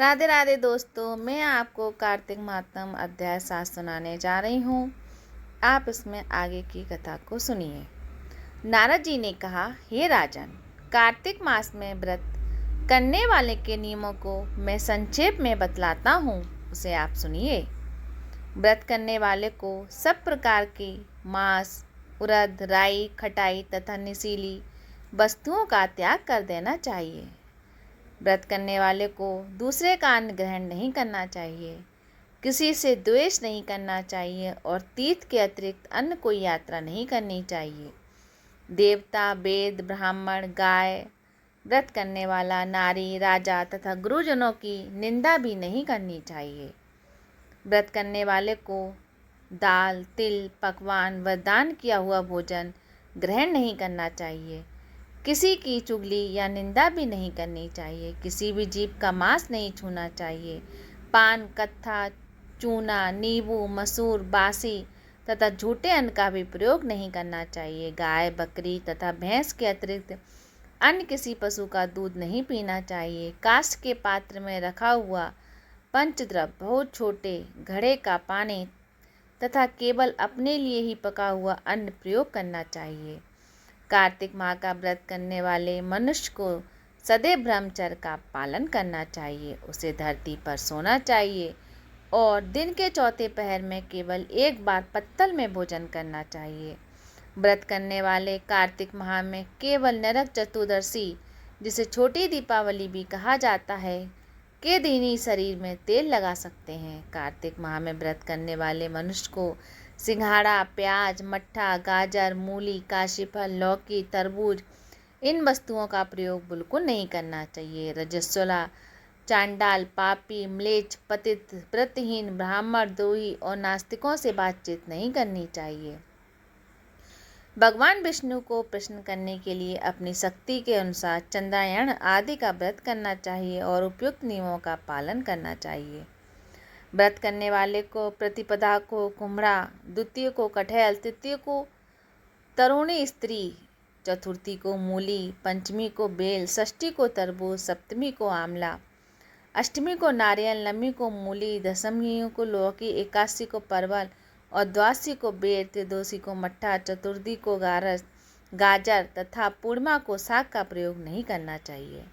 राधे राधे दोस्तों, मैं आपको कार्तिक मातम अध्याय 7 सुनाने जा रही हूँ। आप इसमें आगे की कथा को सुनिए। नारद जी ने कहा, हे राजन, कार्तिक मास में व्रत करने वाले के नियमों को मैं संक्षेप में बतलाता हूँ, उसे आप सुनिए। व्रत करने वाले को सब प्रकार की मांस, उड़द, राई, खटाई तथा नशीली वस्तुओं का त्याग कर देना चाहिए। व्रत करने वाले को दूसरे का अन्न ग्रहण नहीं करना चाहिए, किसी से द्वेष नहीं करना चाहिए और तीर्थ के अतिरिक्त अन्य कोई यात्रा नहीं करनी चाहिए। देवता, वेद, ब्राह्मण, गाय, व्रत करने वाला, नारी, राजा तथा गुरुजनों की निंदा भी नहीं करनी चाहिए। व्रत करने वाले को दाल, तिल, पकवान व दान किया हुआ भोजन ग्रहण नहीं करना चाहिए। किसी की चुगली या निंदा भी नहीं करनी चाहिए। किसी भी जीव का मांस नहीं छूना चाहिए। पान, कत्था, चूना, नींबू, मसूर, बासी तथा झूठे अन्न का भी प्रयोग नहीं करना चाहिए। गाय, बकरी तथा भैंस के अतिरिक्त अन्य किसी पशु का दूध नहीं पीना चाहिए। काष्ठ के पात्र में रखा हुआ पंचद्रव्य, बहुत छोटे घड़े का पानी तथा केवल अपने लिए ही पका हुआ अन्न प्रयोग करना चाहिए। कार्तिक माह का व्रत करने वाले मनुष्य को सदैव ब्रह्मचर्य का पालन करना चाहिए। उसे धरती पर सोना चाहिए और दिन के चौथे पहर में केवल एक बार पत्तल में भोजन करना चाहिए। व्रत करने वाले कार्तिक माह में केवल नरक चतुर्दशी, जिसे छोटी दीपावली भी कहा जाता है, के दिन ही शरीर में तेल लगा सकते हैं। कार्तिक माह में व्रत करने वाले मनुष्य को सिंघाड़ा, प्याज, मट्ठा, गाजर, मूली, काशीफल, लौकी, तरबूज, इन वस्तुओं का प्रयोग बिल्कुल नहीं करना चाहिए। रजस्वला, चांडाल, पापी, म्लेच्छ, पतित, व्रतहीन, ब्राह्मण, द्रोही और नास्तिकों से बातचीत नहीं करनी चाहिए। भगवान विष्णु को प्रसन्न करने के लिए अपनी शक्ति के अनुसार चंद्रायण आदि का व्रत करना चाहिए और उपयुक्त नियमों का पालन करना चाहिए। व्रत करने वाले को प्रतिपदा को कुम्हड़ा, द्वितीय को कटहल, तृतीय को तरुणी स्त्री, चतुर्थी को मूली, पंचमी को बेल, षष्ठी को तरबूज, सप्तमी को आंवला, अष्टमी को नारियल, नवमी को मूली, दशमी को लौकी, एकादशी को परवल और द्वादशी को बेर, त्रयोदशी को मट्ठा, चतुर्थी को गाजर तथा पूर्णिमा को साग का प्रयोग नहीं करना चाहिए।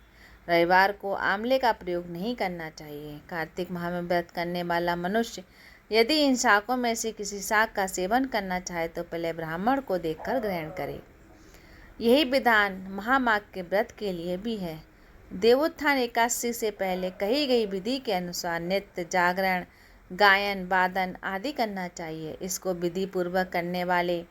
रविवार को आंवले का प्रयोग नहीं करना चाहिए। कार्तिक माह में व्रत करने वाला मनुष्य यदि इन शाकों में से किसी शाक का सेवन करना चाहे तो पहले ब्राह्मण को देखकर ग्रहण करे। यही विधान महामाघ के व्रत के लिए भी है। देवोत्थान एकादशी से पहले कही गई विधि के अनुसार नृत्य, जागरण, गायन, वादन आदि करना चाहिए। इसको विधि पूर्वक करने वाले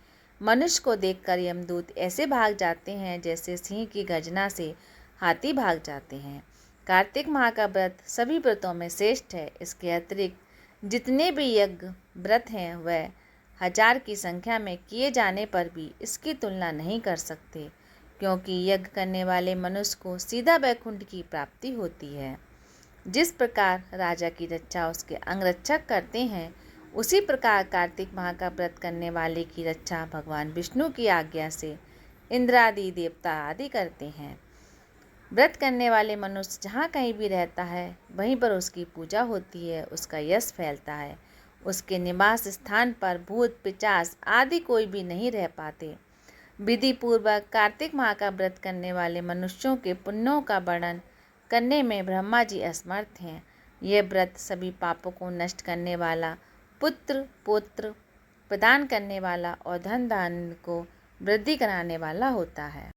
मनुष्य को देखकर यमदूत ऐसे भाग जाते हैं जैसे सिंह की गर्जना से हाथी भाग जाते हैं। कार्तिक माह का व्रत सभी व्रतों में श्रेष्ठ है। इसके अतिरिक्त जितने भी यज्ञ व्रत हैं वह 1000 की संख्या में किए जाने पर भी इसकी तुलना नहीं कर सकते, क्योंकि यज्ञ करने वाले मनुष्य को सीधा वैकुंठ की प्राप्ति होती है। जिस प्रकार राजा की रक्षा उसके अंगरक्षक करते हैं, उसी प्रकार कार्तिक माह का व्रत करने वाले की रक्षा भगवान विष्णु की आज्ञा से इंद्रादि देवता आदि करते हैं। व्रत करने वाले मनुष्य जहाँ कहीं भी रहता है वहीं पर उसकी पूजा होती है, उसका यश फैलता है। उसके निवास स्थान पर भूत, पिशाच आदि कोई भी नहीं रह पाते। विधि पूर्वक कार्तिक माह का व्रत करने वाले मनुष्यों के पुण्यों का वर्णन करने में ब्रह्मा जी असमर्थ हैं। यह व्रत सभी पापों को नष्ट करने वाला, पुत्र पौत्र प्रदान करने वाला और धन धान्य को वृद्धि कराने वाला होता है।